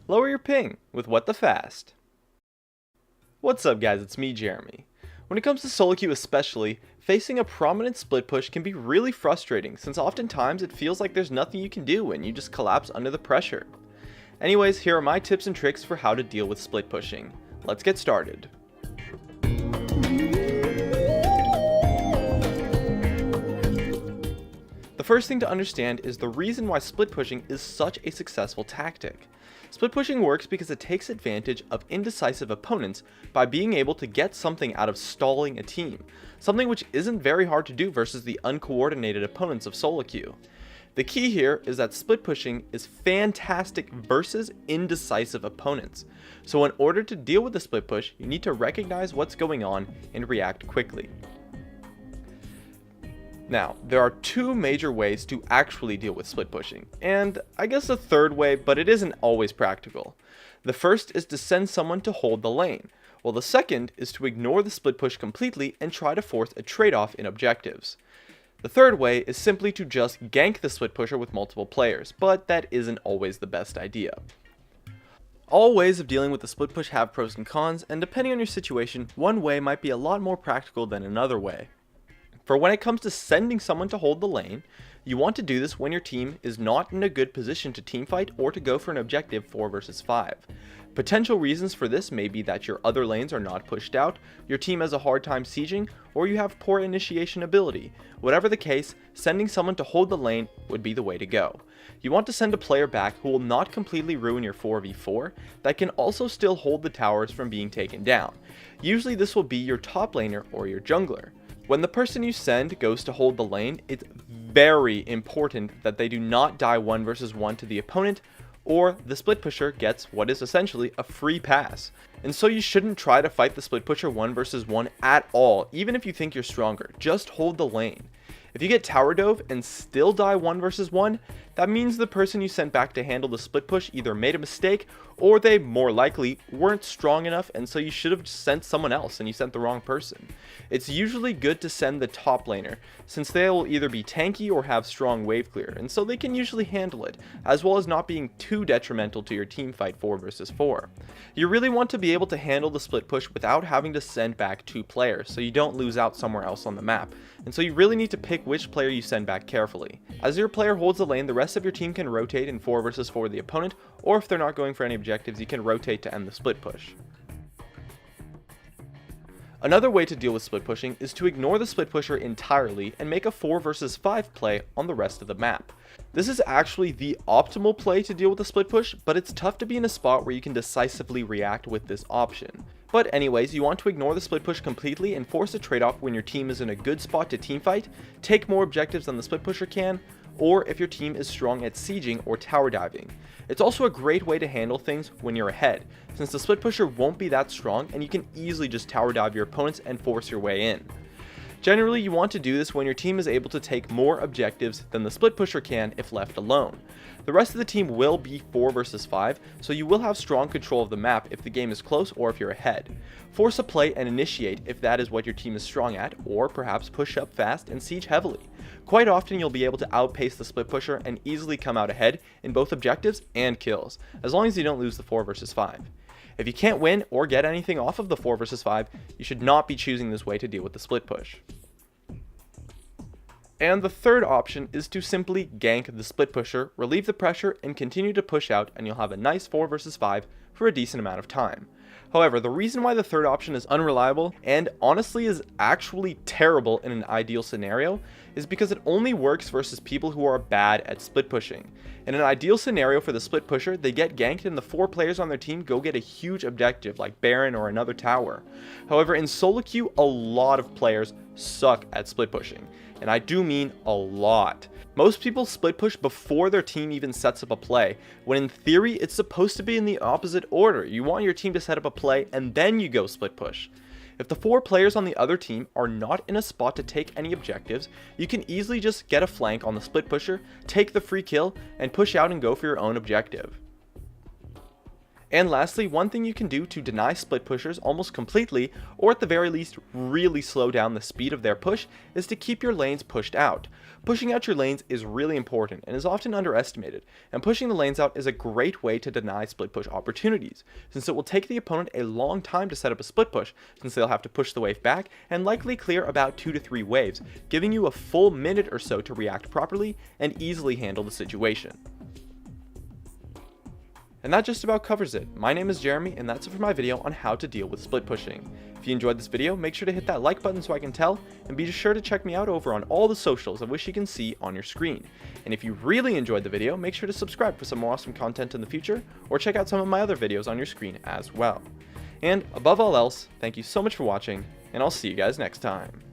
lower your ping with What the Fast. What's up guys, it's me Jeremy. When it comes to solo queue especially, facing a prominent split push can be really frustrating since oftentimes it feels like there's nothing you can do and you just collapse under the pressure. Anyways, here are my tips and tricks for how to deal with split pushing. Let's get started. The first thing to understand is the reason why split pushing is such a successful tactic. Split pushing works because it takes advantage of indecisive opponents by being able to get something out of stalling a team, something which isn't very hard to do versus the uncoordinated opponents of solo queue. The key here is that split pushing is fantastic versus indecisive opponents. So in order to deal with the split push, you need to recognize what's going on and react quickly. Now, there are two major ways to actually deal with split pushing, and I guess a third way, but it isn't always practical. The first is to send someone to hold the lane, while the second is to ignore the split push completely and try to force a trade-off in objectives. The third way is simply to just gank the split pusher with multiple players, but that isn't always the best idea. All ways of dealing with the split push have pros and cons, and depending on your situation, one way might be a lot more practical than another way. For when it comes to sending someone to hold the lane, you want to do this when your team is not in a good position to teamfight or to go for an objective 4 versus 5. Potential reasons for this may be that your other lanes are not pushed out, your team has a hard time sieging, or you have poor initiation ability. Whatever the case, sending someone to hold the lane would be the way to go. You want to send a player back who will not completely ruin your 4v4, that can also still hold the towers from being taken down. Usually this will be your top laner or your jungler. When the person you send goes to hold the lane, it's very important that they do not die 1 versus 1 to the opponent, or the split pusher gets what is essentially a free pass. And so you shouldn't try to fight the split pusher 1 versus 1 at all, even if you think you're stronger. Just hold the lane. If you get tower dove and still die 1 versus 1, that means the person you sent back to handle the split push either made a mistake or they more likely weren't strong enough, and so you should have sent someone else and you sent the wrong person. It's usually good to send the top laner since they will either be tanky or have strong wave clear, and so they can usually handle it, as well as not being too detrimental to your team fight 4 versus 4. You really want to be able to handle the split push without having to send back 2 players so you don't lose out somewhere else on the map, and so you really need to pick which player you send back carefully. As your player holds the lane, the rest of your team can rotate in 4 versus 4 the opponent, or if they're not going for any objectives, you can rotate to end the split push. Another way to deal with split pushing is to ignore the split pusher entirely and make a 4 versus 5 play on the rest of the map. This is actually the optimal play to deal with the split push, but it's tough to be in a spot where you can decisively react with this option. But anyways, you want to ignore the split push completely and force a trade-off when your team is in a good spot to teamfight, take more objectives than the split pusher can, or if your team is strong at sieging or tower diving. It's also a great way to handle things when you're ahead, since the split pusher won't be that strong and you can easily just tower dive your opponents and force your way in. Generally, you want to do this when your team is able to take more objectives than the split pusher can if left alone. The rest of the team will be 4 versus 5, so you will have strong control of the map if the game is close or if you're ahead. Force a play and initiate if that is what your team is strong at, or perhaps push up fast and siege heavily. Quite often you'll be able to outpace the split pusher and easily come out ahead in both objectives and kills, as long as you don't lose the 4 versus 5. If you can't win or get anything off of the 4 versus 5, you should not be choosing this way to deal with the split push. And the third option is to simply gank the split pusher, relieve the pressure, and continue to push out, and you'll have a nice 4 versus 5 for a decent amount of time. However, the reason why the third option is unreliable, and honestly is actually terrible in an ideal scenario, is because it only works versus people who are bad at split pushing. In an ideal scenario for the split pusher, they get ganked and the 4 players on their team go get a huge objective like Baron or another tower. However, in solo queue, a lot of players suck at split pushing, and I do mean a lot. Most people split push before their team even sets up a play, when in theory it's supposed to be in the opposite order. You want your team to set up a play and then you go split push. If the 4 players on the other team are not in a spot to take any objectives, you can easily just get a flank on the split pusher, take the free kill, and push out and go for your own objective. And lastly, one thing you can do to deny split pushers almost completely, or at the very least really slow down the speed of their push, is to keep your lanes pushed out. Pushing out your lanes is really important and is often underestimated, and pushing the lanes out is a great way to deny split push opportunities, since it will take the opponent a long time to set up a split push, since they'll have to push the wave back and likely clear about 2 to 3 waves, giving you a full minute or so to react properly and easily handle the situation. And that just about covers it. My name is Jeremy, and that's it for my video on how to deal with split pushing. If you enjoyed this video, make sure to hit that like button so I can tell, and be sure to check me out over on all the socials of which you can see on your screen. And if you really enjoyed the video, make sure to subscribe for some more awesome content in the future, or check out some of my other videos on your screen as well. And above all else, thank you so much for watching, and I'll see you guys next time.